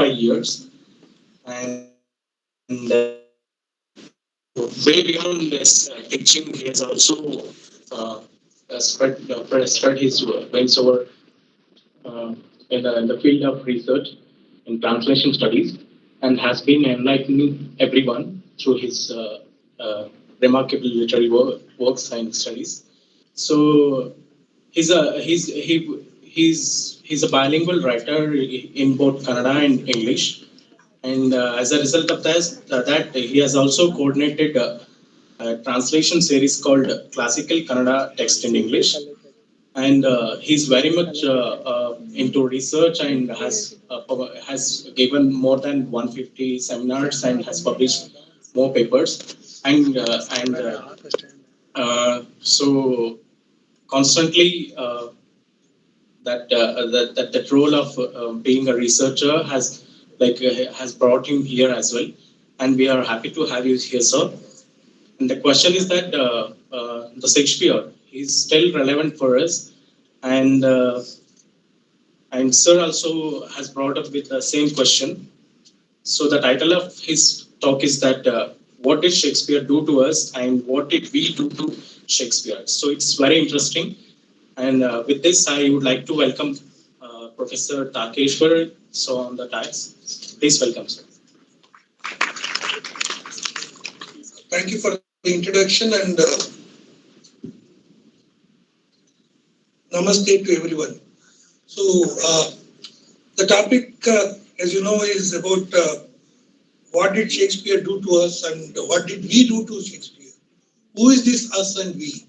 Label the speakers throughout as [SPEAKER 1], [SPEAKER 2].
[SPEAKER 1] 25 years. And way beyond this teaching, he has also spread his wings over in the field of research in translation studies, and has been enlightening everyone through his remarkable literary works and studies. So he's a bilingual writer in both Kannada and English, and as a result of that he has also coordinated a translation series called Classical Kannada Text in English, and he's very much into research and has given more than 150 seminars and has published more papers, and so constantly that role of being a researcher has brought him here as well, and we are happy to have you here, sir. And the question is that the Shakespeare is still relevant for us, and sir also has brought up with the same question. So the title of his talk is that what did Shakespeare do to us, and what did we do to Shakespeare? So it's very interesting. And with this, I would like to welcome Professor Tharakeshwar, so on the dais. Please welcome, sir.
[SPEAKER 2] Thank you for the introduction, and namaste to everyone. So the topic, as you know, is about what did Shakespeare do to us and what did we do to Shakespeare? Who is this us and we?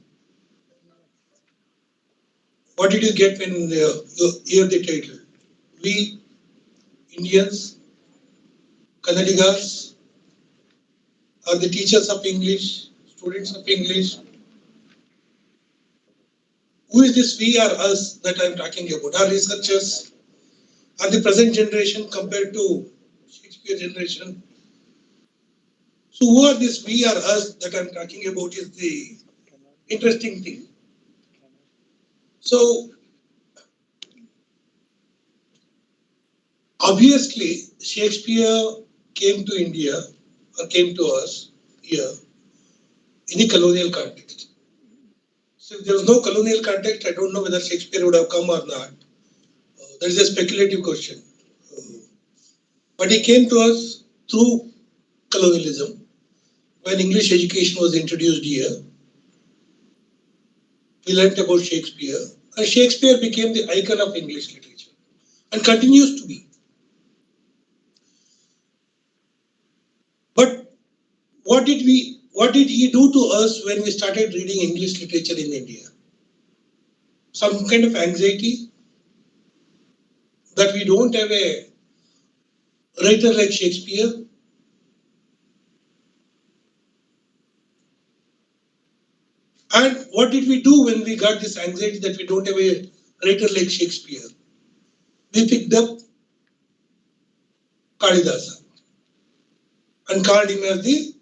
[SPEAKER 2] What did you get when you hear the title? We, Indians, Kannadigas, are the teachers of English, students of English. Who is this we or us that I'm talking about? Are researchers? Are the present generation compared to Shakespeare generation? So who are this we or us that I'm talking about is the interesting thing. So obviously Shakespeare came to India or came to us here in a colonial context. So if there was no colonial context, I don't know whether Shakespeare would have come or not. That is a speculative question. But he came to us through colonialism. When English education was introduced here, we learnt about Shakespeare, and Shakespeare became the icon of English literature and continues to be. But what did he do to us when we started reading English literature in India? Some kind of anxiety that we don't have a writer like Shakespeare. And what did we do when we got this anxiety that we don't have a writer like Shakespeare? We picked up Kalidasa and called him as the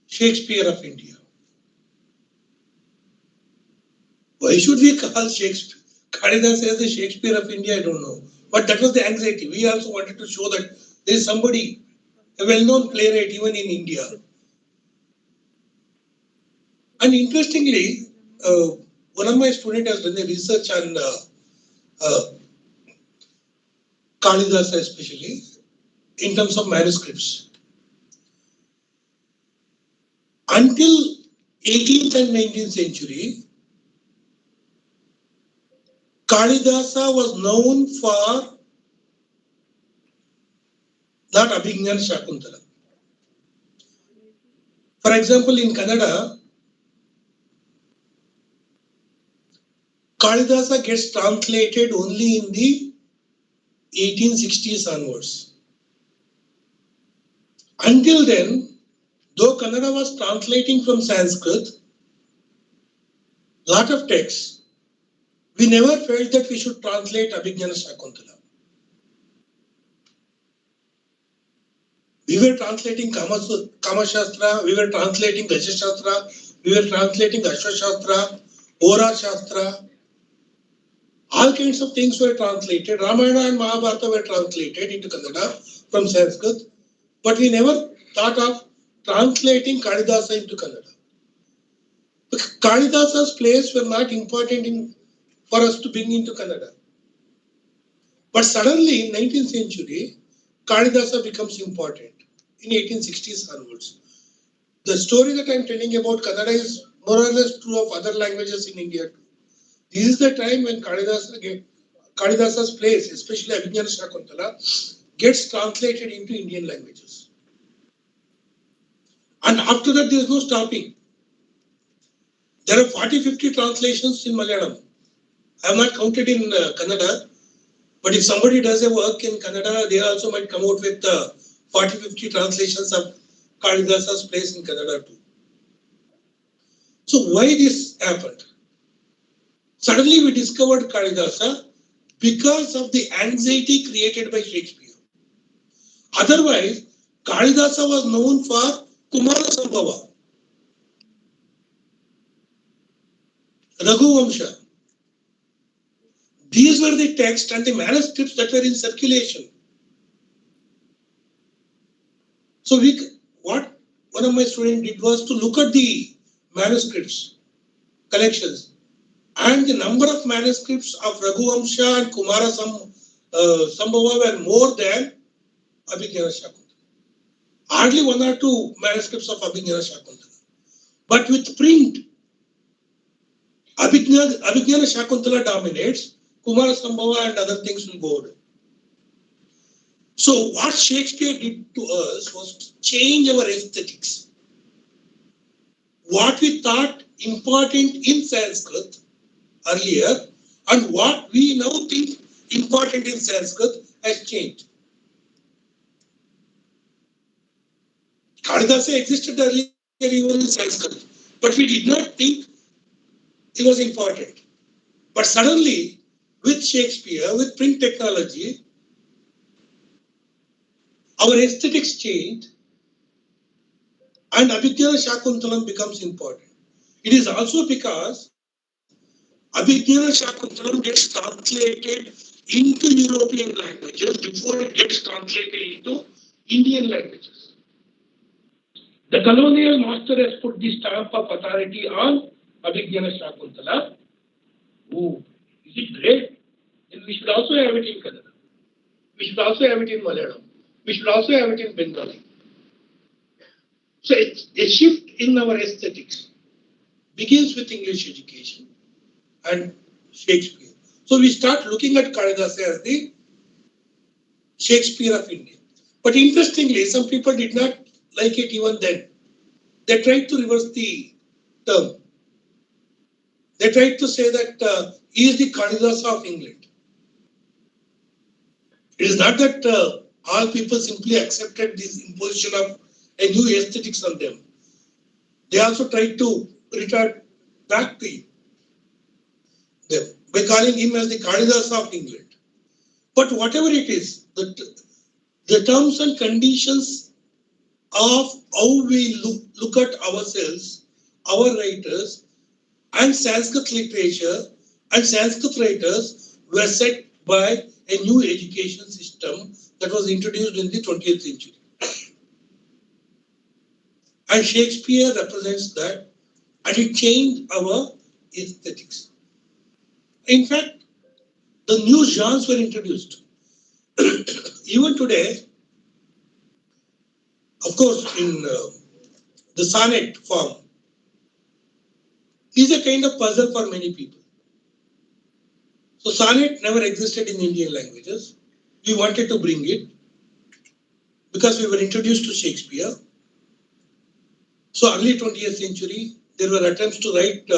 [SPEAKER 2] Shakespeare of India. Why should we call Shakespeare Kalidasa as the Shakespeare of India? I don't know. But that was the anxiety. We also wanted to show that there is somebody, a well-known playwright even in India. And interestingly, one of my students has done a research on Kalidasa especially, in terms of manuscripts. Until 18th and 19th century, Kalidasa was known for not Abhignan Shakuntala. For example, in Kannada, Kalidasa gets translated only in the 1860s onwards. Until then, though Kannada was translating from Sanskrit, lot of texts, we never felt that we should translate Abhijnana Shakuntala. We were translating Kama Shastra, we were translating Gasha Shastra, we were translating Ashwa Shastra, Ora Shastra. All kinds of things were translated. Ramayana and Mahabharata were translated into Kannada from Sanskrit, but we never thought of translating Kalidasa into Kannada. Kalidasa's plays were not important for us to bring into Kannada. But suddenly in 19th century, Kalidasa becomes important in 1860s onwards. The story that I am telling about Kannada is more or less true of other languages in India too. This is the time when Kalidasa's plays, especially Abhijnana Shakuntala, gets translated into Indian languages. And after that, there is no stopping. There are 40-50 translations in Malayalam. I have not counted in Kannada, but if somebody does a work in Kannada, they also might come out with 40-50 translations of Kalidasa's plays in Kannada too. So why this happened? Suddenly we discovered Kalidasa because of the anxiety created by Shakespeare. Otherwise, Kalidasa was known for Kumara Sambhava, Raghuvamsha. These were the texts and the manuscripts that were in circulation. So what one of my students did was to look at the manuscripts, collections, and the number of manuscripts of Raghuvamsha and Kumara Sambhava were more than Abhijnana Shakuntala. Hardly one or two manuscripts of Abhijnana Shakuntala. But with print, Abhijnana Shakuntala dominates, Kumara Sambhava and other things will go on. So what Shakespeare did to us was to change our aesthetics. What we thought important in Sanskrit earlier and what we now think important in Sanskrit has changed. Kalidasa existed earlier even in Sanskrit, but we did not think it was important. But suddenly, with Shakespeare, with print technology, our aesthetics changed and Abhijnana Shakuntalam becomes important. It is also because Abhijnana Shakuntalam gets translated into European languages before it gets translated into Indian languages. The colonial master has put the stamp of authority on Abhijnana Shakuntala. Oh, is it great? Then we should also have it in Kannada. We should also have it in Malayalam. We should also have it in Bengali. So it's a shift in our aesthetics begins with English education and Shakespeare. So we start looking at Kalidasa as the Shakespeare of India. But interestingly, some people did not like it even then. They tried to reverse the term. They tried to say that he is the Kalidasa of England. It is not that all people simply accepted this imposition of a new aesthetics on them. They also tried to return back to them by calling him as the Kalidasa of England. But whatever it is, the terms and conditions of how we look at ourselves, our writers, and Sanskrit literature and Sanskrit writers were set by a new education system that was introduced in the 20th century. And Shakespeare represents that, and it changed our aesthetics. In fact, the new genres were introduced. Even today, of course, in the sonnet form is a kind of puzzle for many people. So sonnet never existed in Indian languages. We wanted to bring it because we were introduced to Shakespeare. So early 20th century, there were attempts to write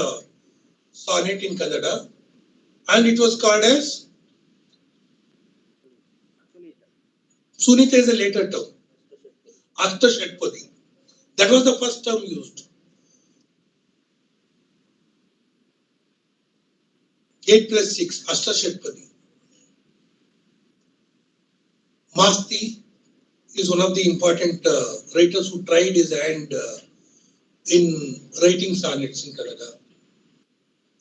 [SPEAKER 2] sonnet in Kannada, and it was called as Sunita is a later term, Ashtashatpadi. That was the first term used. 8 plus 6, Ashtashatpadi. Masti is one of the important writers who tried his hand in writing sonnets in Kannada.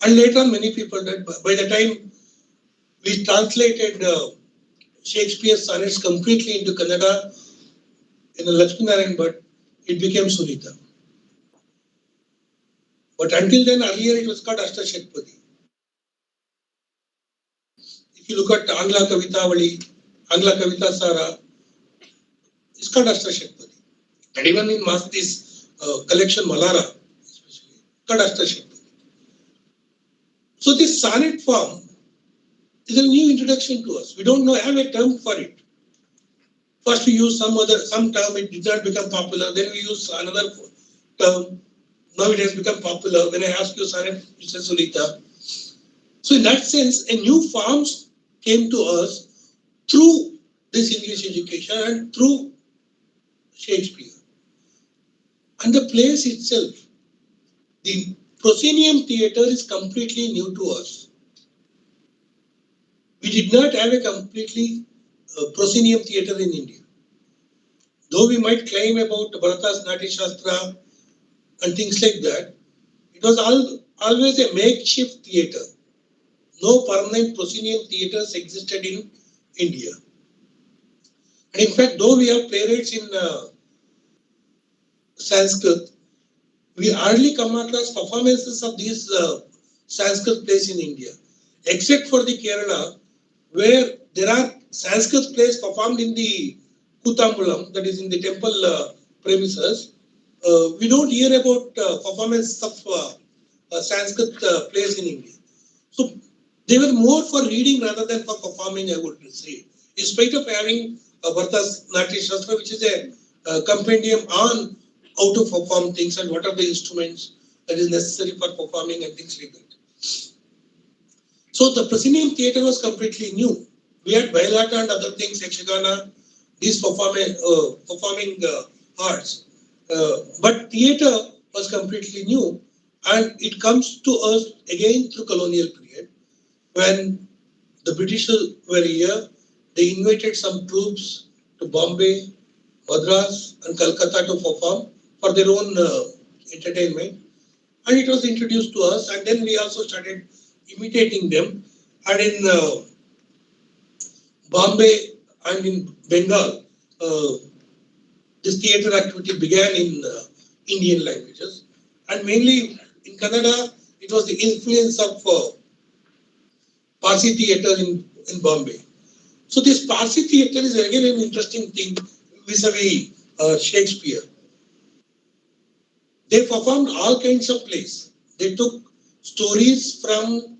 [SPEAKER 2] And later on, many people did. By the time We translated Shakespeare's sonnets completely into Kannada in a Lakshminarayan, but it became Sunita. But until then, earlier it was called Ashtashakpati. If you look at Angla Kavitavali, Angla Kavita Sara, it's called Ashtashakpati. And even in this collection, Malara, especially, called Ashtashakpati. So this sonnet form is a new introduction to us. We don't know, have a term for it. First we use some term, it did not become popular. Then we use another term. Now it has become popular. When I ask you sonnet, you say Sunita. So in that sense, a new forms came to us through this English education and through Shakespeare. And the place itself, the proscenium theatre is completely new to us. We did not have a completely proscenium theatre in India. Though we might claim about Bharata's Nati Shastra and things like that, it was always a makeshift theatre. No permanent proscenium theatres existed in India. And in fact, though we have playwrights in Sanskrit, we hardly come across performances of these Sanskrit plays in India, except for the Kerala, where there are Sanskrit plays performed in the Kutambulam, that is in the temple premises. We don't hear about performances of Sanskrit plays in India. So they were more for reading rather than for performing, I would say. In spite of having Bharata's Natya Shastra, which is a compendium on how to perform things and what are the instruments that is necessary for performing and things like that. So the proscenium theatre was completely new. We had Bailata and other things, Yakshagana, these performing arts. But theatre was completely new, and it comes to us again through colonial period. When the British were here, they invited some troops to Bombay, Madras and Calcutta to perform for their own entertainment. And it was introduced to us, and then we also started imitating them. And in Bombay and in Bengal, this theatre activity began in Indian languages. And mainly in Kannada, it was the influence of Parsi theatre in Bombay. So this Parsi theatre is again an interesting thing vis-a-vis Shakespeare. They performed all kinds of plays. They took stories from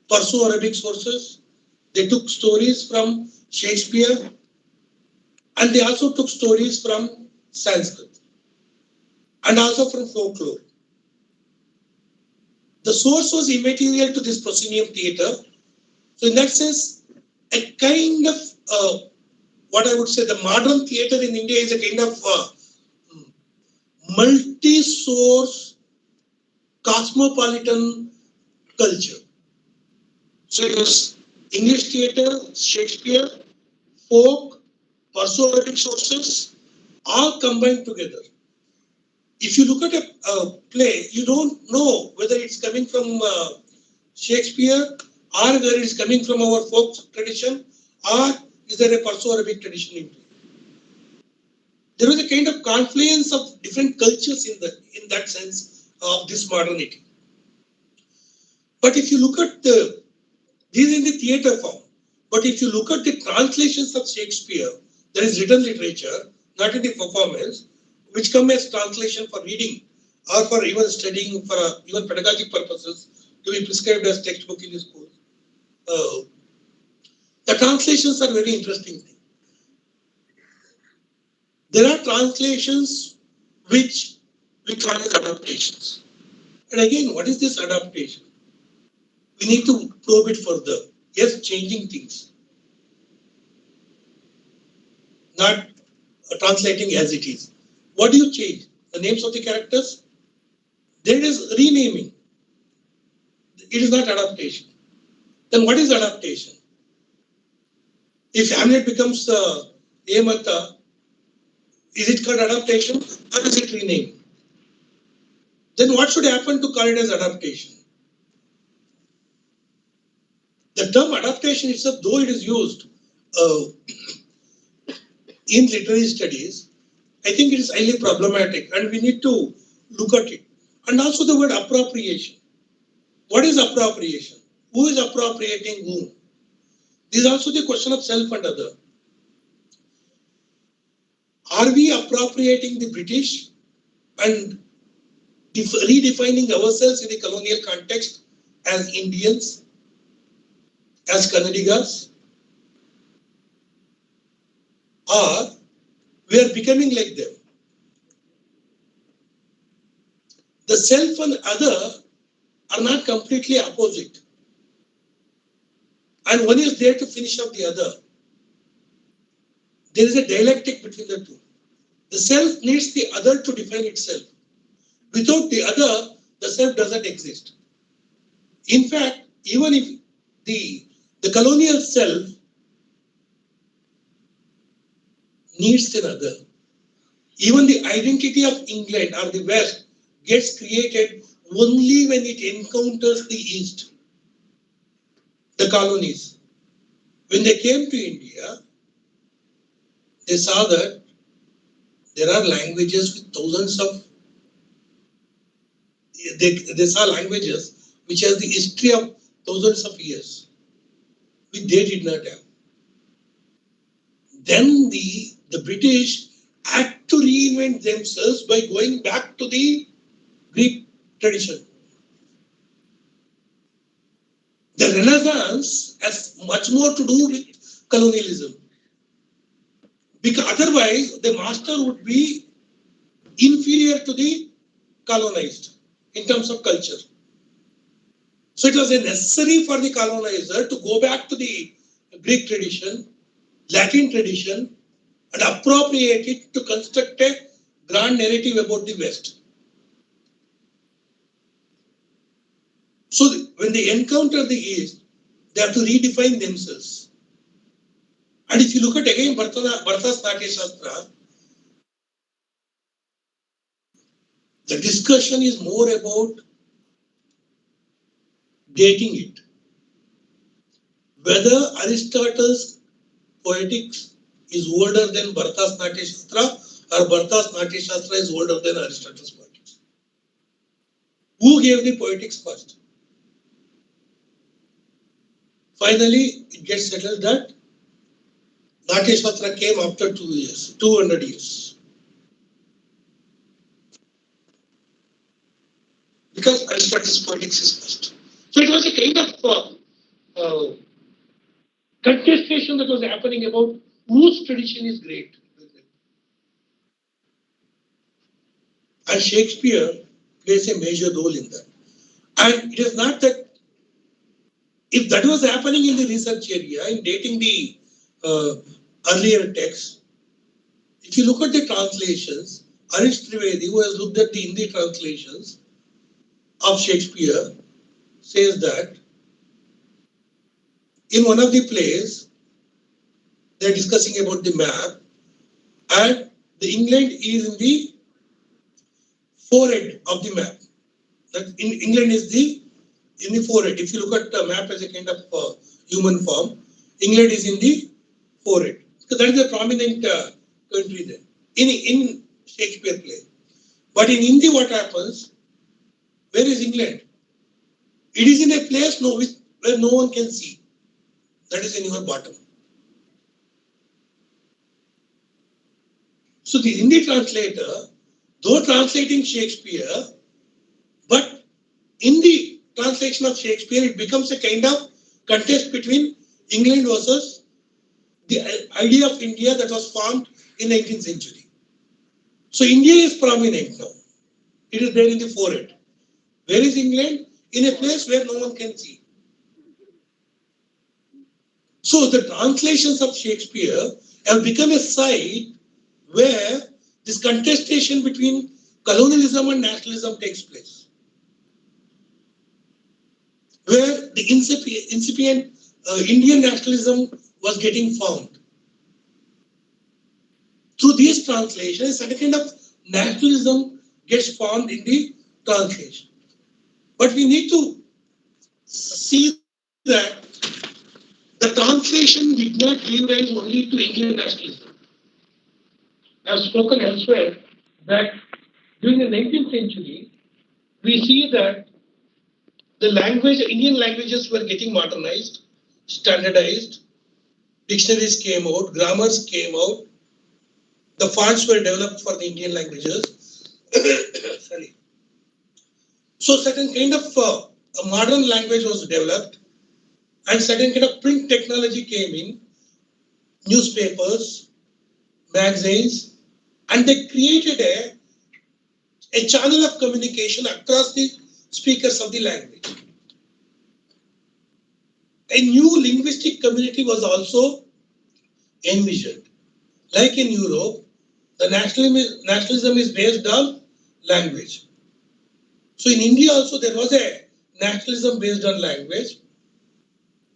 [SPEAKER 2] Perso-Arabic sources. They took stories from Shakespeare. And they also took stories from Sanskrit. And also from folklore. The source was immaterial to this proscenium theatre. So in that sense, a kind of what I would say the modern theatre in India is a kind of multi-source cosmopolitan culture. So it was English theatre, Shakespeare, folk, Perso-Arabic sources, all combined together. If you look at a play, you don't know whether it's coming from Shakespeare or whether it's coming from our folk tradition or is there a Perso-Arabic tradition in play. There was a kind of confluence of different cultures in that sense of this modernity. But if you look at these in the theatre form, but if you look at the translations of Shakespeare, there is written literature, not in the performance, which come as translation for reading or for even studying for even pedagogic purposes to be prescribed as textbook in the school. The translations are very interesting thing. There are translations which we call as adaptations. And again, what is this adaptation? We need to probe it further. Yes, changing things, not translating as it is. What do you change? The names of the characters? There is renaming. It is not adaptation. Then what is adaptation? If Hamlet becomes Amata, is it called adaptation or is it renaming? Then what should happen to call it as adaptation? The term adaptation itself, though it is used uh, in literary studies, I think it is highly problematic and we need to look at it. And also the word appropriation. What is appropriation? Who is appropriating whom? This is also the question of self and other. Are we appropriating the British and redefining ourselves in the colonial context as Indians, as Kannadigas, or we are becoming like them? The self and other are not completely opposite. And one is there to finish up the other. There is a dialectic between the two. The self needs the other to define itself. Without the other, the self doesn't exist. In fact, even if the colonial self needs another, even the identity of England or the West gets created only when it encounters the East, the colonies. When they came to India, they saw that there are languages with thousands of, they saw languages which has the history of thousands of years, which they did not have. Then the British had to reinvent themselves by going back to the Greek tradition. The Renaissance has much more to do with colonialism. Because otherwise, the master would be inferior to the colonized in terms of culture. So it was necessary for the colonizer to go back to the Greek tradition, Latin tradition, and appropriate it to construct a grand narrative about the West. So when they encounter the East, they have to redefine themselves. And if you look at again Bharata's Natyashastra, the discussion is more about dating it. Whether Aristotle's poetics is older than Bharata's Natyashastra or Bharata's Natyashastra is older than Aristotle's poetics. Who gave the poetics first? Finally, it gets settled that Natyashastra came after 200 years. Because Aristotle's poetics is first. So it was a kind of contestation that was happening about whose tradition is great. And Shakespeare plays a major role in that. And it is not that if that was happening in the research area, in dating the earlier texts, if you look at the translations, Arish Trivedi, who has looked at the Hindi translations of Shakespeare, says that in one of the plays, they're discussing about the map, and the England is in the forehead of the map. That in England is in the forehead. If you look at the map as a kind of human form, England is in the forehead. So that is a prominent country there in Shakespeare play. But in Hindi, what happens? Where is England? It is in a place where no one can see. That is in your bottom. So the Hindi translator, though translating Shakespeare, but in the translation of Shakespeare, it becomes a kind of contest between England versus the idea of India that was formed in 19th century. So India is prominent now. It is there in the forehead. Where is England? In a place where no one can see. So the translations of Shakespeare have become a site where this contestation between colonialism and nationalism takes place. Where the incipient Indian nationalism was getting formed. Through these translations, a kind of nationalism gets formed in the translation. But we need to see that The translation did not give rise only to Indian nationalism. I have spoken elsewhere that during the 19th century, we see that the language, Indian languages were getting modernized, standardized, dictionaries came out, grammars came out, the fonts were developed for the Indian languages. Sorry. So certain kind of a modern language was developed and certain kind of print technology came in, newspapers, magazines, and they created a channel of communication across the speakers of the language. A new linguistic community was also envisioned. Like in Europe, the nationalism is based on language. So in India also there was a nationalism based on language,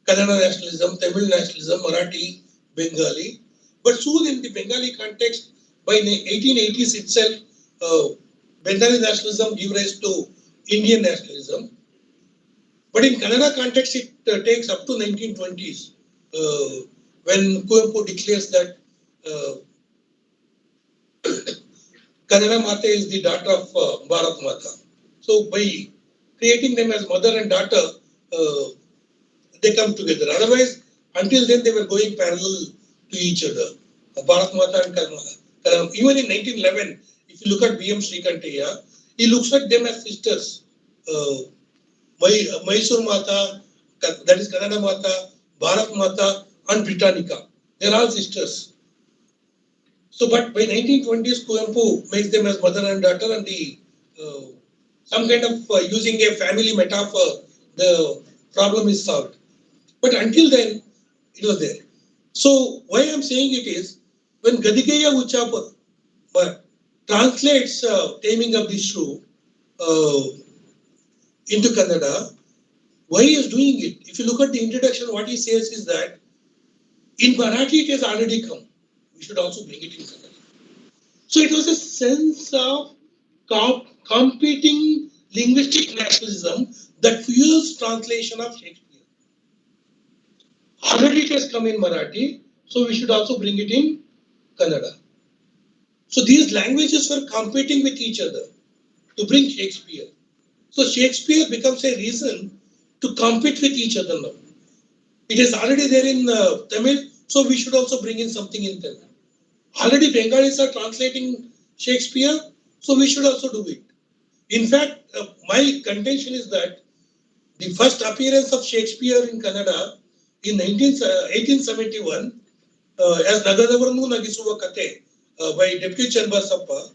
[SPEAKER 2] Kannada nationalism, Tamil nationalism, Marathi, Bengali. But soon in the Bengali context, by the 1880s itself, Bengali nationalism gave rise to Indian nationalism. But in Kannada context, it takes up to 1920s when Kuvempu declares that Kannada Mata is the daughter of Bharat Mata. So by creating them as mother and daughter, they come together. Otherwise, until then they were going parallel to each other. Bharat Mata and Kannada. Even in 1911, if you look at B.M. Srikanteya, he looks at them as sisters. Mysore Mata, that is Kannada Mata, Bharat Mata, and Britannica. They are all sisters. So, but by 1920s, Kuvempu makes them as mother and daughter, and the some kind of using a family metaphor, the problem is solved. But until then, it was there. So, why I'm saying it is when Gadigeya Uchapa translates Taming of the Shrew into Kannada, why he is doing it? If you look at the introduction, what he says is that in Marathi it has already come. We should also bring it in Kannada. So it was a sense of competing linguistic nationalism that fuels translation of Shakespeare. Already it has come in Marathi, so we should also bring it in Kannada. So these languages were competing with each other to bring Shakespeare. So Shakespeare becomes a reason to compete with each other now. It is already there in Tamil, so we should also bring in something in Tamil. Already Bengalis are translating Shakespeare, so we should also do it. In fact, my contention is that the first appearance of Shakespeare in Kannada in 1871 as Nagadavarnu Nagisuva Kate by Deputy Chanbasappa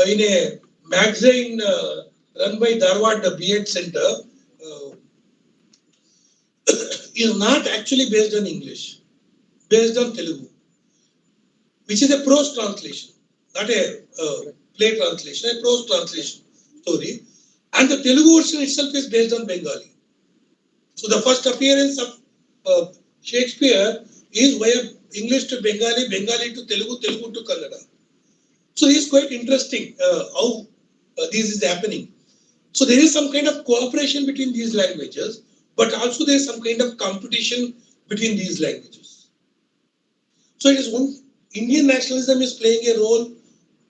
[SPEAKER 2] in a magazine run by Dharwad B.Ed Center is not actually based on English, based on Telugu, which is a prose translation, not a play translation, a prose translation story. And the Telugu version itself is based on Bengali. So the first appearance of Shakespeare is via English to Bengali, Bengali to Telugu, Telugu to Kannada. So it's quite interesting how this is happening. So there is some kind of cooperation between these languages, but also there is some kind of competition between these languages. So it is one Indian nationalism is playing a role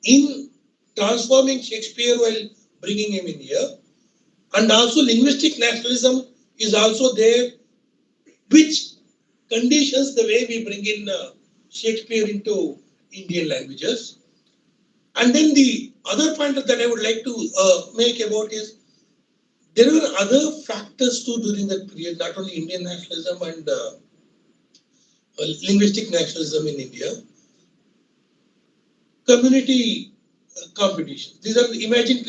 [SPEAKER 2] in transforming Shakespeare while bringing him in here, and also linguistic nationalism is also there, which conditions the way we bring in Shakespeare into Indian languages. And then the other point that I would like to make about is there were other factors too during that period, not only Indian nationalism and linguistic nationalism in India. Community competition. These are imagine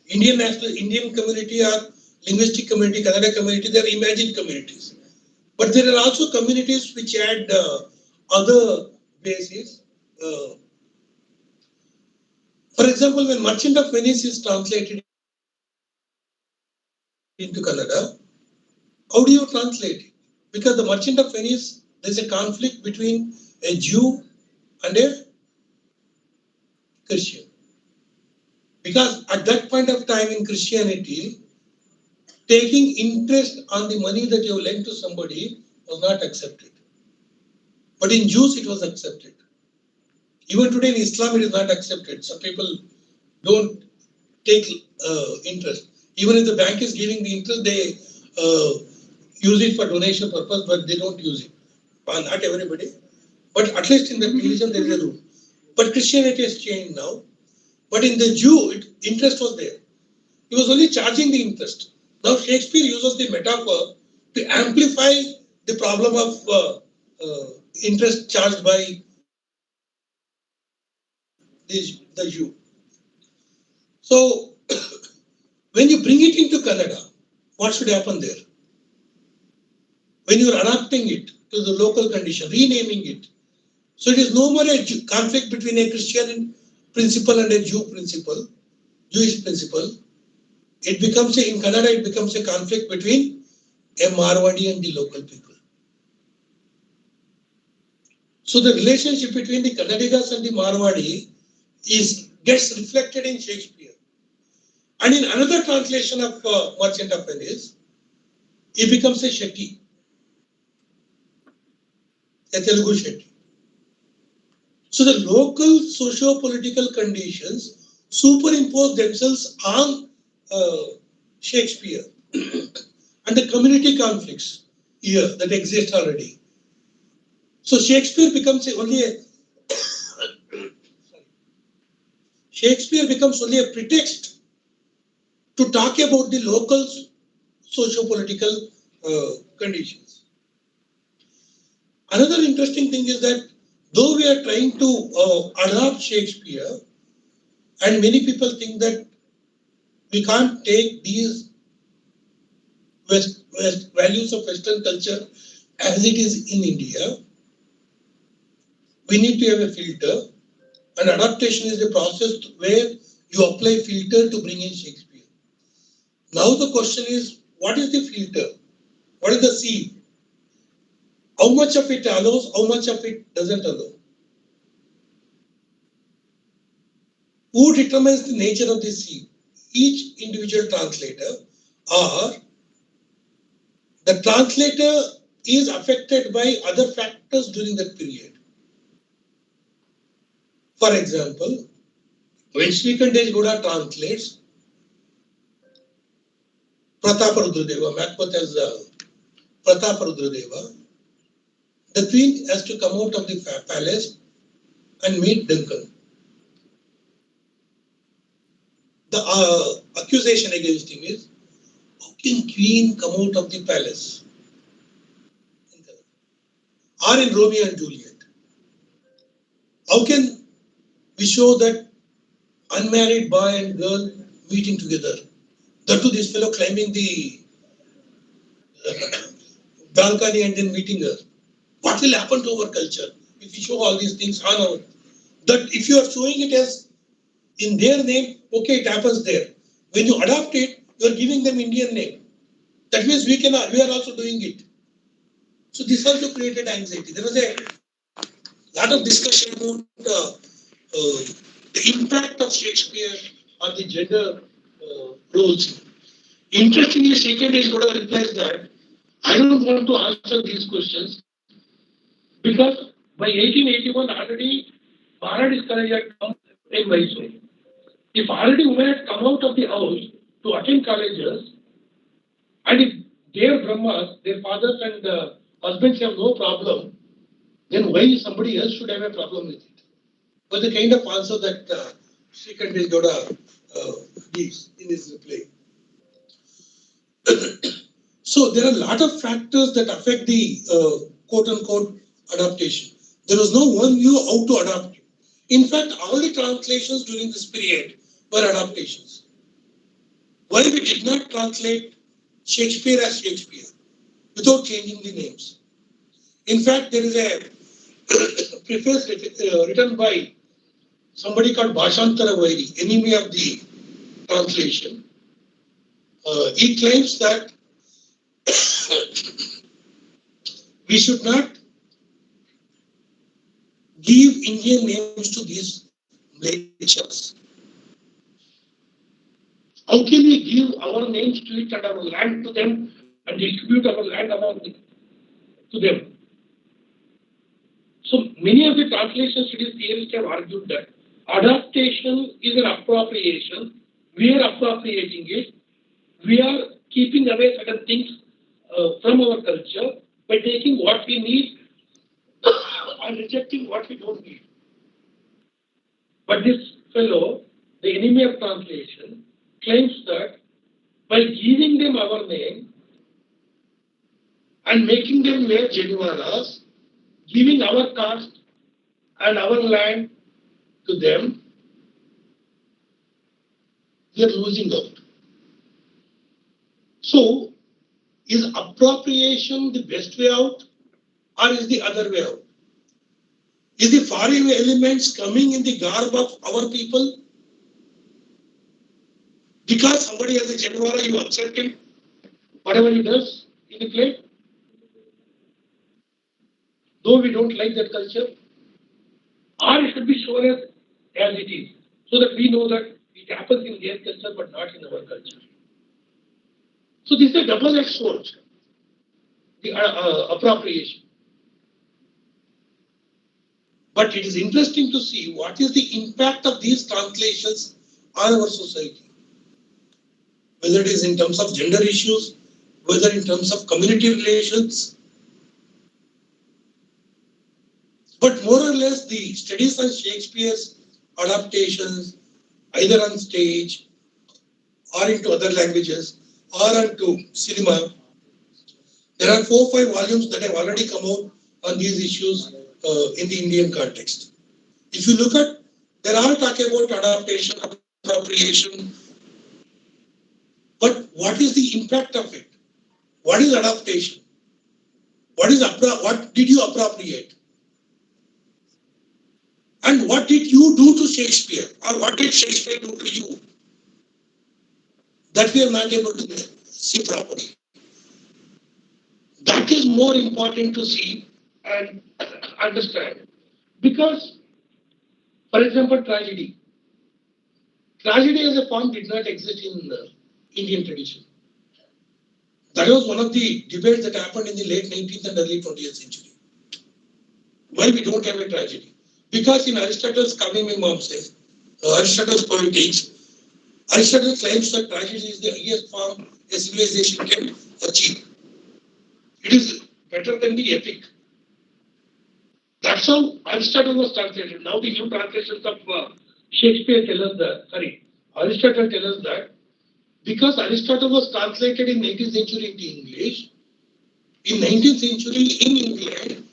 [SPEAKER 2] Indian community or linguistic community, Kannada community. They are imagined communities, but there are also communities which had other bases. For example, when Merchant of Venice is translated into Kannada, how do you translate it? Because the Merchant of Venice, there is a conflict between a Jew and a Christian. Because at that point of time in Christianity, taking interest on the money that you lent to somebody was not accepted. But in Jews it was accepted. Even today in Islam it is not accepted. Some people don't take interest. Even if the bank is giving the interest, they use it for donation purpose, but they don't use it. Well, not everybody, but at least in the religion there is a rule. But Christianity has changed now. But in the Jew, interest was there. He was only charging the interest. Now Shakespeare uses the metaphor to amplify the problem of interest charged by the Jew. So when you bring it into Kannada, what should happen there? When you are adapting it to the local condition, renaming it. So it is no more a conflict between a Christian principle and a Jewish principle. It becomes in Kannada, it becomes a conflict between a Marwadi and the local people. So the relationship between the Kannadigas and the Marwadi gets reflected in Shakespeare. And in another translation of Merchant of Venice, he becomes a Shetty, a Telugu Shetty. So the local socio-political conditions superimpose themselves on Shakespeare and the community conflicts here that exist already. So Shakespeare becomes only a pretext to talk about the local socio-political conditions. Another interesting thing is that though we are trying to adopt Shakespeare, and many people think that we can't take these values of Western culture as it is in India, we need to have a filter, and adaptation is a process where you apply filter to bring in Shakespeare. Now the question is, what is the filter? What is the seed? How much of it allows, how much of it doesn't allow? Who determines the nature of the seed? Each individual translator, or the translator is affected by other factors during that period. For example, when Srikandesh Gowda translates Prataparudradeva, Macbeth as Prataparudradeva, the queen has to come out of the palace and meet Duncan. The accusation against him is, how can queen come out of the palace? Or in Romeo and Juliet. How can we show that unmarried boy and girl meeting together? That too, this fellow climbing the balcony and then meeting her. What will happen to our culture if we show all these things on our? That if you are showing it as in their name, okay, it happens there. When you adopt it, you are giving them Indian name. That means we are also doing it. So this also created anxiety. There was a lot of discussion about the impact of Shakespeare on the gender roles. Interestingly, Srikandesh Gowda replies that I don't want to answer these questions because by 1881 already Maharaj college had come in Mysore. If already women had come out of the house to attend colleges, and if their Brahmas, their fathers and husbands have no problem, then why somebody else should have a problem with it? But the kind of answer that Srikandesh Gowda gives in his reply. So there are a lot of factors that affect the quote unquote adaptation. There was no one view how to adapt. In fact, all the translations during this period were adaptations. Why we did not translate Shakespeare as Shakespeare without changing the names? In fact, there is a preface written by somebody called Bhashantara Vairi, enemy of the translation. He claims that we should not give Indian names to these nations. How can we give our names to it and our land to them and distribute our land among them, to them? So many of the translation studies theorists have argued that adaptation is an appropriation. We are appropriating it. We are keeping away certain things from our culture by taking what we need and rejecting what we don't need. But this fellow, the enemy of translation, claims that by giving them our name and making them wear Jenivaras, giving our caste and our land to them, we are losing out. So, is appropriation the best way out, or is the other way out? Is the foreign elements coming in the garb of our people? Because somebody has a Genevara, you accept him, whatever he does in the play, though we don't like that culture, or it should be shown as it is, so that we know that it happens in their culture but not in our culture. So this is a double-edged sword, the appropriation. But it is interesting to see what is the impact of these translations on our society. Whether it is in terms of gender issues, whether in terms of community relations. But more or less, the studies on Shakespeare's adaptations, either on stage or into other languages or onto cinema, there are 4 or 5 volumes that have already come out on these issues in the Indian context. If you look at, they're all talking about adaptation, appropriation, but what is the impact of it? What is adaptation? What did you appropriate? And what did you do to Shakespeare? Or what did Shakespeare do to you? That we are not able to see properly. That is more important to see and understand. Because, for example, tragedy. Tragedy as a form did not exist in Indian tradition. That was one of the debates that happened in the late 19th and early 20th century. Why we don't have a tragedy? Because in Aristotle's says, Aristotle's Poetics, Aristotle claims that tragedy is the highest form a civilization can achieve. It is better than the epic. That's how Aristotle was translated. Now the new translations of Shakespeare tell us that, Aristotle tells us that because Aristotle was translated in 19th century into English, in 19th century in England,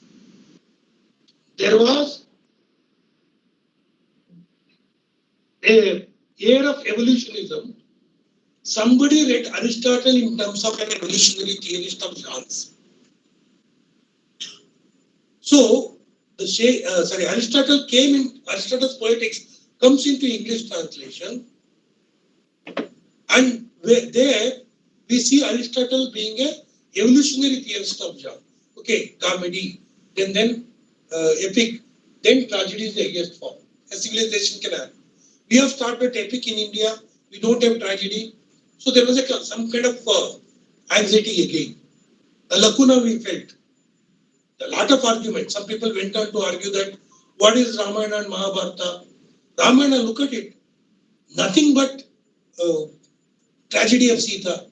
[SPEAKER 2] there was a air of evolutionism. Somebody read Aristotle in terms of an evolutionary theorist of chance. So, Aristotle came in, Aristotle's Poetics comes into English translation, and there we see Aristotle being a evolutionary theorist of genre. Okay, comedy, then epic, then tragedy is the highest form. A civilization can have. We have started epic in India, we don't have tragedy. So there was some kind of anxiety again. A lacuna we felt. A lot of arguments. Some people went on to argue that what is Ramayana and Mahabharata? Ramayana, look at it. Nothing but tragedy of Sita.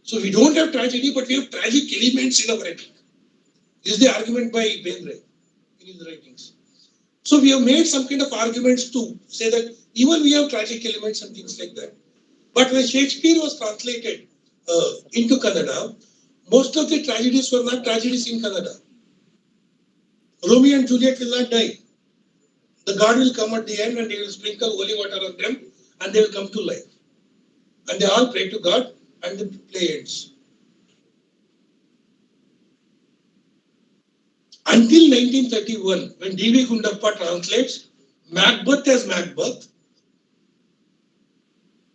[SPEAKER 2] So we don't have tragedy, but we have tragic elements in our epic. This is the argument by Ben Ray in his writings. So we have made some kind of arguments to say that even we have tragic elements and things like that. But when Shakespeare was translated into Kannada, most of the tragedies were not tragedies in Kannada. Romeo and Juliet will not die. The god will come at the end and he will sprinkle holy water on them and they will come to life. And they all pray to God and the play ends. Until 1931, when D.V. Gundappa translates Macbeth as Macbeth,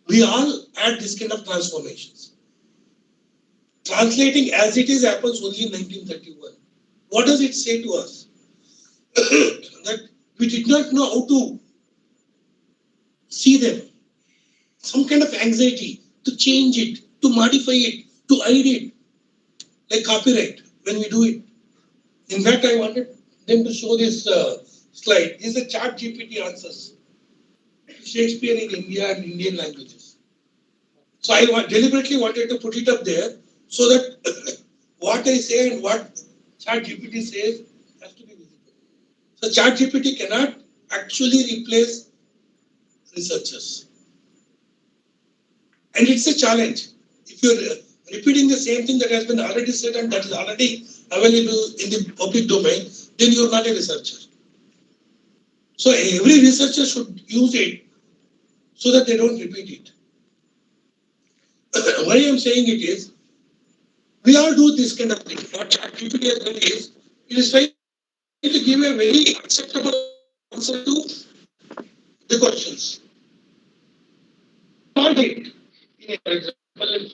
[SPEAKER 2] we all had this kind of transformations. Translating as it is happens only in 1931. What does it say to us? That we did not know how to see them. Some kind of anxiety to change it, to modify it, to hide it, like copyright when we do it. In fact, I wanted them to show this slide. This is the chat GPT answers. Shakespeare in India and Indian languages. So I deliberately wanted to put it up there so that what I say and what chat GPT says has to be visible. So chat GPT cannot actually replace researchers. And it's a challenge. If you're repeating the same thing that has been already said and that is already available in the public domain, then you're not a researcher. So every researcher should use it so that they don't repeat it. Why I'm saying it is, we all do this kind of thing. What ChatGPT has done is, it is trying to give a very acceptable answer to the questions. Not it. For example,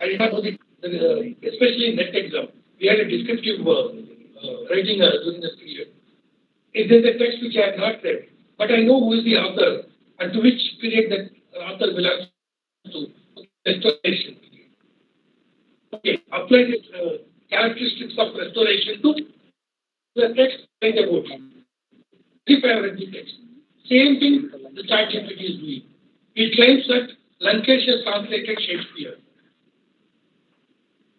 [SPEAKER 2] I did not know especially in net exam, we had a descriptive writing during this period. If there's a text which I have not read, but I know who is the author and to which period that author belongs to, restoration period. Okay, apply the characteristics of restoration to the text and about it. If I have read the text. Same thing the ChatGPT is doing. It claims that Lankesh has translated Shakespeare.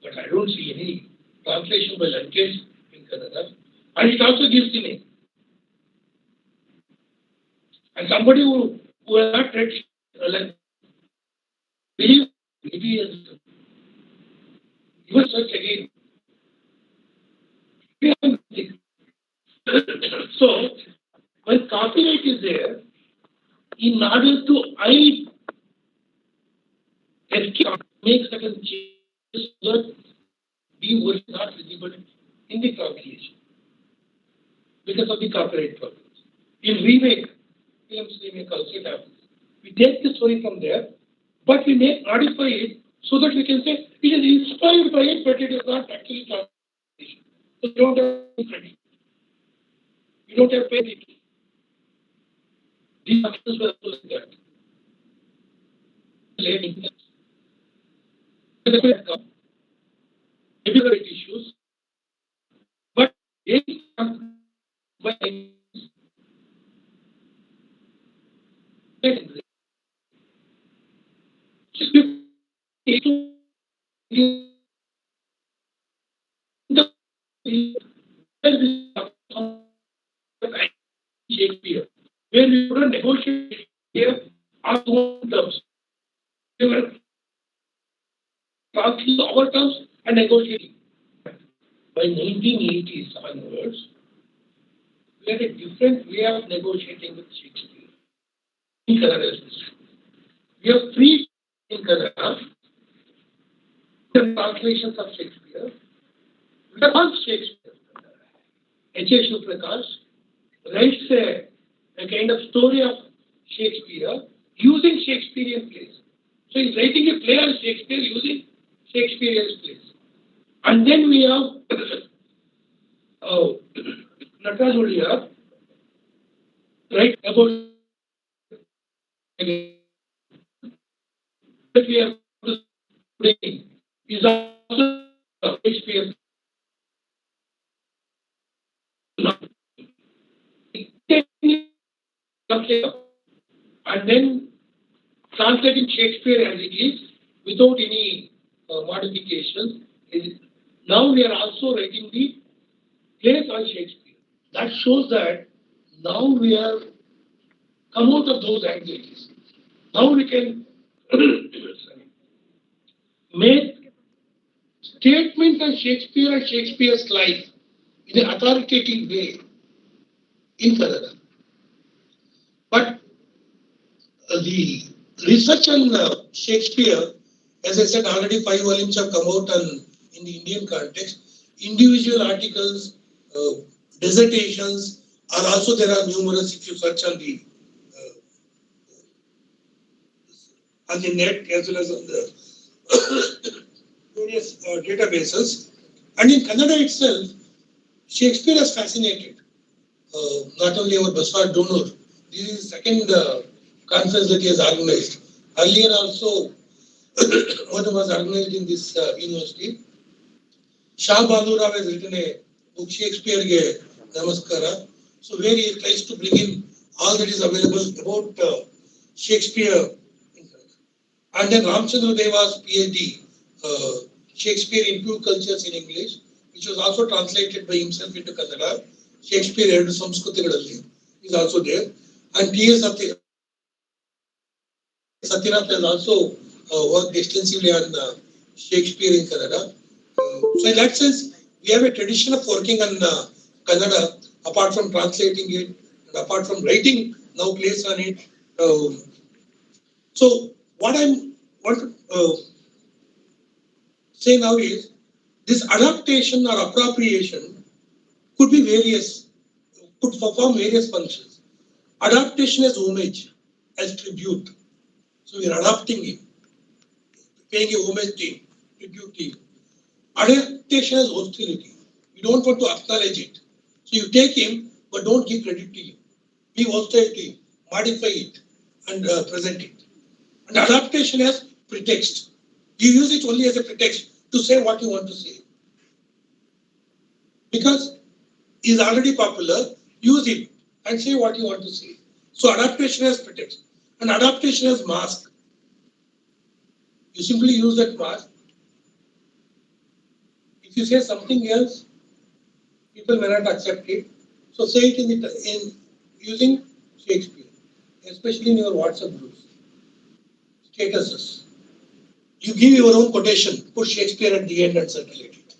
[SPEAKER 2] But I don't see any translation by Lankesh in Kannada. And it also gives the name. And somebody who has not read Lankesh, believe maybe has even search again. So, when copyright is there, in order to make certain changes so that the word is not visible in the translation because of the copyright problems. In remake, films remake also it happens. We take the story from there, but we may modify it so that we can say it is inspired by it, but it is not actually translation. So you don't have credit. You don't have paid it. These actions were also like that. Maybe there are issues, but Shakespeare, where we couldn't negotiate here our own terms. We were talking our terms and negotiating. By 1980s onwards, we had a different way of negotiating with Shakespeare. In Kannada, we have three in Kannada, the translations of Shakespeare. We have one Shakespeare. H.A. Prakash writes a kind of story of Shakespeare using Shakespearean plays. So he's writing a play on Shakespeare using Shakespearean plays. And then we have Natarajulia, right, about that we have today is also Shakespeare. And then translating Shakespeare as it is without any modifications. Now we are also writing the plays on Shakespeare. That shows that now we have come out of those anxieties. Now we can make statements on Shakespeare and Shakespeare's life in an authoritative way in Kannada. But the research on Shakespeare, as I said, already 5 volumes have come out in the Indian context. Individual articles, dissertations are also there are numerous if you search on the net as well as on the various databases. And in Kannada itself, Shakespeare has fascinated not only our Baswar donor. This is the second conference that he has organized. Earlier also, one was organized in this university. Shah Bandura has written a book, Shakespeare Namaskara. So where he tries to bring in all that is available about Shakespeare. And then Ramchandra Deva's PhD, Shakespeare in Two Cultures in English, which was also translated by himself into Kannada. Shakespeare and Samskruti is also there. And T.S. Satyanath has also worked extensively on Shakespeare in Kannada. So in that sense, we have a tradition of working on Kannada, apart from translating it, and apart from writing now plays on it. So what I want to say now is this adaptation or appropriation could be various, could perform various functions. Adaptation as homage, as tribute. So we are adapting him, paying a homage to him, tribute to him. Adaptation as hostility. You don't want to acknowledge it. So you take him, but don't give credit to him. Be hostile to him, modify it, and present it. And adaptation as pretext. You use it only as a pretext to say what you want to say. Because he is already popular, use it and say what you want to say. So adaptation as pretext. And adaptation as mask. You simply use that mask. If you say something else, people may not accept it. So say it in using Shakespeare, especially in your WhatsApp groups, statuses. You give your own quotation, put Shakespeare at the end and circulate it.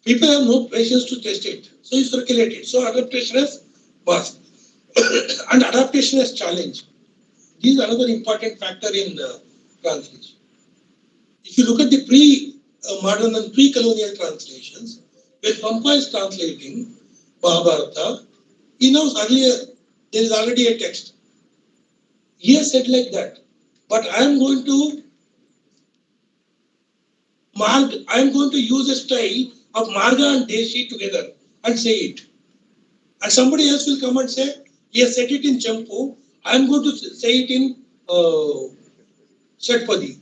[SPEAKER 2] People have no patience to test it, so you circulate it. So adaptation is must, and adaptation is challenge. This is another important factor in translation. If you look at the pre-modern and pre-colonial translations, when Pampa is translating Mahabharata, he knows earlier there is already a text. He has said like that, but I am going to use a style of Marga and Deshi together and say it. And somebody else will come and say, he has said it in Champu, I am going to say it in Shatpadi.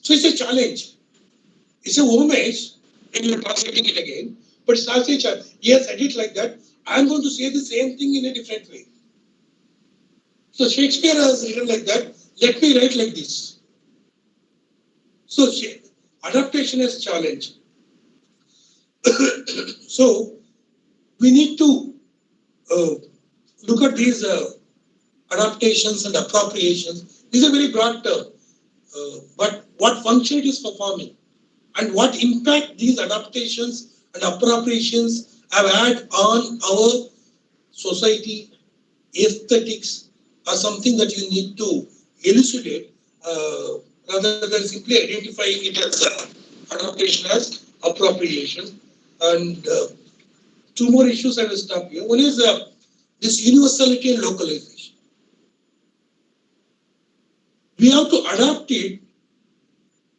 [SPEAKER 2] So it's a challenge. It's a homage, and you are translating it again, but it's also a challenge. He has said it like that, I am going to say the same thing in a different way. So Shakespeare has written like that, let me write like this. So adaptation is challenge. So we need to look at these adaptations and appropriations. These are very broad term, but what function it is performing and what impact these adaptations and appropriations have had on our society, aesthetics, are something that you need to elucidate rather than simply identifying it as adaptation as appropriation. And two more issues I will stop here. One is this universality and localization. We have to adapt it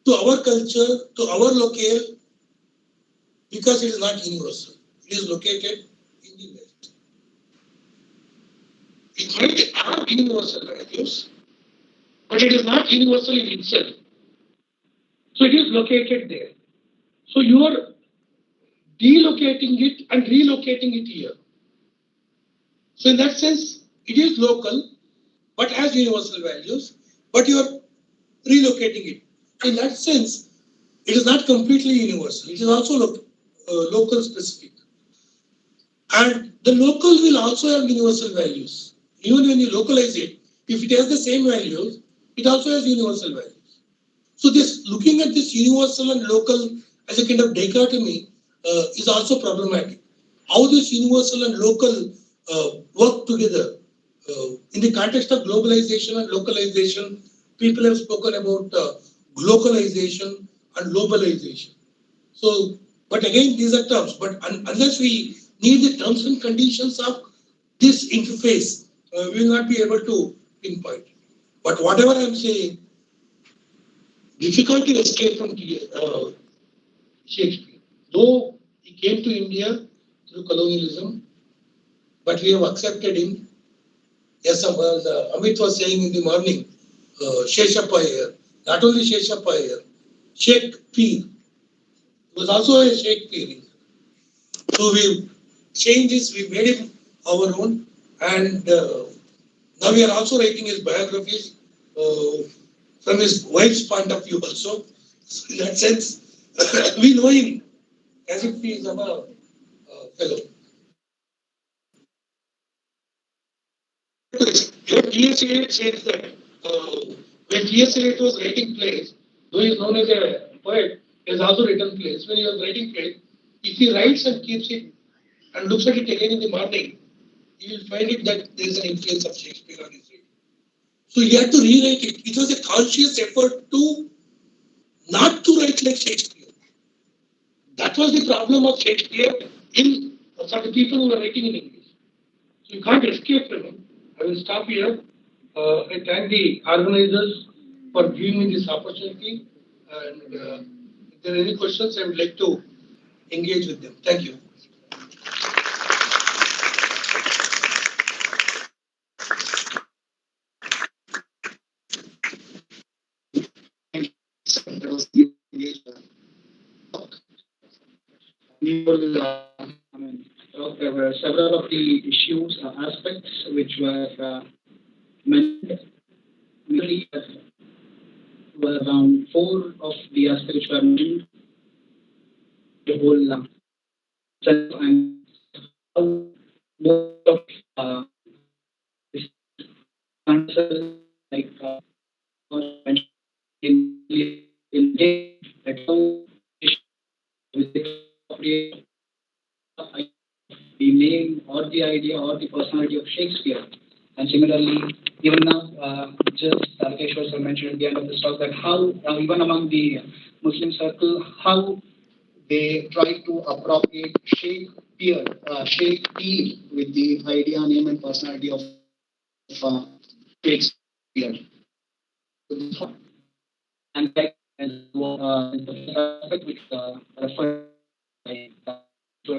[SPEAKER 2] to our culture, to our locale, because it is not universal. It is located in the West. It might have universal values, but it is not universal in itself. So it is located there. So you are delocating it and relocating it here. So in that sense, it is local, but has universal values, but you are relocating it. In that sense, it is not completely universal. It is also local specific. And the local will also have universal values. Even when you localize it, if it has the same values, it also has universal values. So this looking at this universal and local as a kind of dichotomy is also problematic. How this universal and local work together in the context of globalization and localization, people have spoken about globalization and globalization. So, but again, these are terms. But unless we need the terms and conditions of this interface, we will not be able to pinpoint. But whatever I'm saying, difficult to escape from Shakespeare. Though he came to India through colonialism, but we have accepted him. Yes, Amit was saying in the morning, Sheshappa here. Not only Sheshappa here, Shakespeare was also a Shakespeare. So we changed this, we made him our own, and now we are also writing his biographies uh, from his wife's point of view also. So in that sense, we know him as if he is our fellow. TSA says that when TSA was writing plays, though he is known as a poet, he has also written plays. When he was writing plays, if he writes and keeps it and looks at it again in the morning, you will find it that there is an influence of Shakespeare on his reading. So he had to rewrite it. It was a conscious effort to not to write like Shakespeare. That was the problem of Shakespeare in for the people who were writing in English. So you can't escape from him. I will stop here. I thank the organizers for giving me this opportunity. And if there are any questions, I would like to engage with them. Thank you.
[SPEAKER 3] We will, there were several of the issues, aspects which were mentioned. Mainly, were around four of the aspects which were mentioned. The whole sense and how most of this answer, like was mentioned in that how with appropriate the name or the idea or the personality of Shakespeare. And similarly, even now, just Tharakeshwar sir mentioned at the end of this talk that how, even among the Muslim circle, how they try to appropriate Shakespeare with the idea, name, and personality of Shakespeare. And like as the first aspect which referred by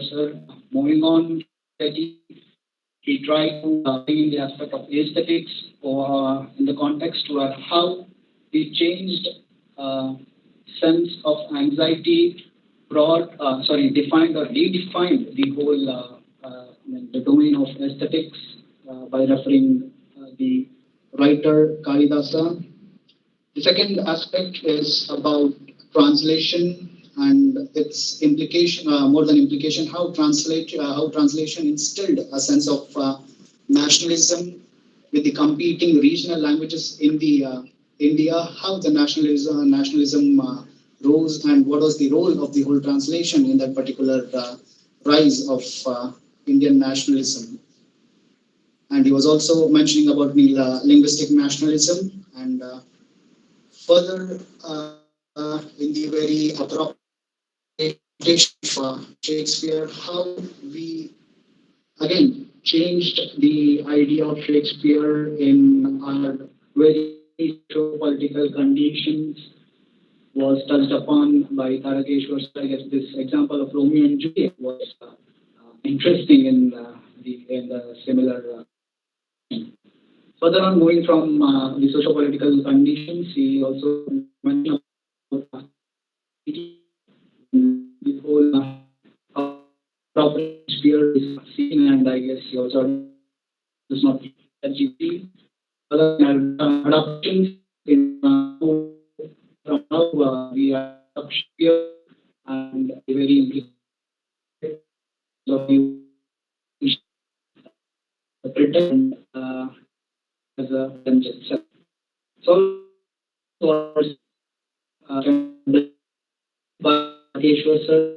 [SPEAKER 3] sir, moving on, he tried to bring in the aspect of aesthetics or in the context where how he changed uh, sense of anxiety defined or redefined the whole the domain of aesthetics by referring the writer Kalidasa. The second aspect is about translation and its implication, more than implication, how translation instilled a sense of nationalism with the competing regional languages in the India, how the nationalism rose, and what was the role of the whole translation in that particular rise of Indian nationalism. And he was also mentioning about the linguistic nationalism and further in the very appropriation of Shakespeare, how we again changed the idea of Shakespeare in our very political conditions was touched upon by Tharakeshwar. I guess this example of Romeo and Juliet was interesting in the similar. Further on, moving from the socio-political conditions, he also mentioned about the whole proper sphere is seen, and I guess he also does not LGBT. Other adaptations in from how we adapt sphere and very implications of the pretend as a themselves. So was by Tharakeshwar sir.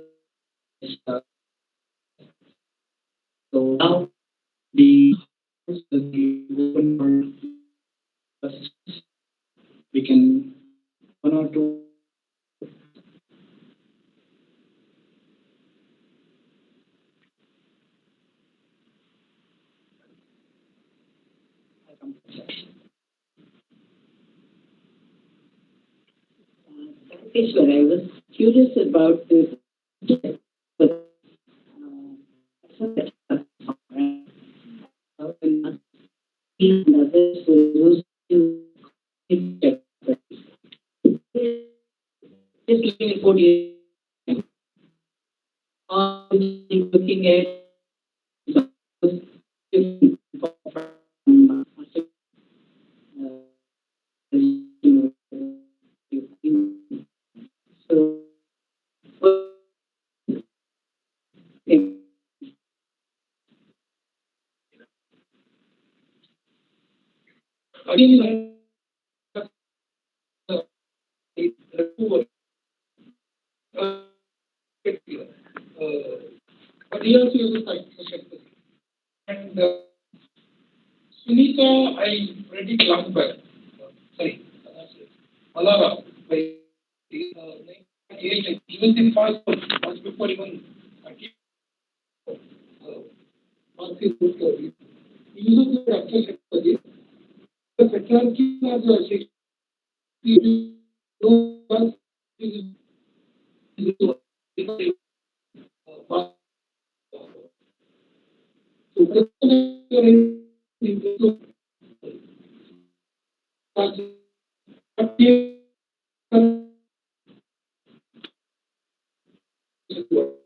[SPEAKER 3] So now the open for we can one or two.
[SPEAKER 4] Yes, sir. I was curious about this. But, and others were used to just living in 48. cutting edge. So, again, but he also uses Shakespeare. And Sunita, I read it long back. Sorry, Alara, by 98, even the first one, once before even Marxist theory. He uses the actual Shakespeare. The Petrarchy was a Shakespeare. No one is so